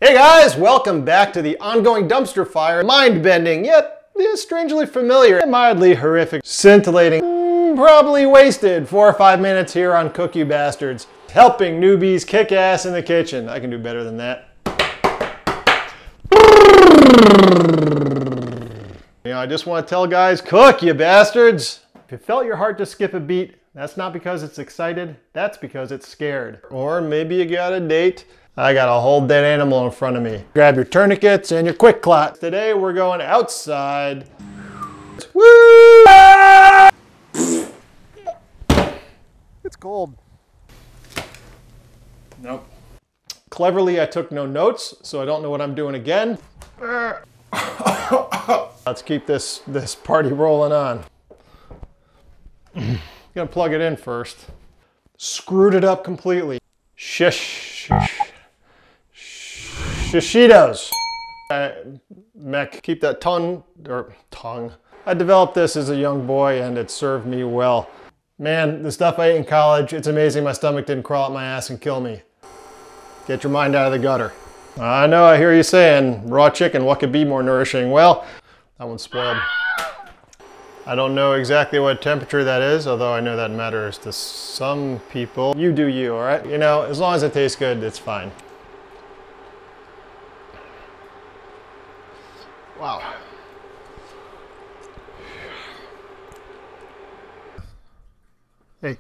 Hey guys, welcome back to the ongoing dumpster fire. Mind-bending, yet strangely familiar, and mildly horrific, scintillating, probably wasted 4 or 5 minutes here on Cook You Bastards. Helping newbies kick ass in the kitchen. I can do better than that. You know, I just want to tell guys, cook you bastards. If you felt your heart to skip a beat, that's not because it's excited, that's because it's scared. Or maybe you got a date. I got a whole dead animal in front of me. Grab your tourniquets and your quick clot. Today we're going outside. Woo! It's cold. Nope. Cleverly, I took no notes, so I don't know what I'm doing again. Let's keep this party rolling on. Gonna plug it in first. Screwed it up completely. Shishitos. Mech, keep that tongue. I developed this as a young boy and it served me well. Man, the stuff I ate in college, it's amazing my stomach didn't crawl up my ass and kill me. Get your mind out of the gutter. I know, I hear you saying, raw chicken, what could be more nourishing? Well, that one's spoiled. I don't know exactly what temperature that is, although I know that matters to some people. You do you, all right? You know, as long as it tastes good, it's fine. Wow. Hey.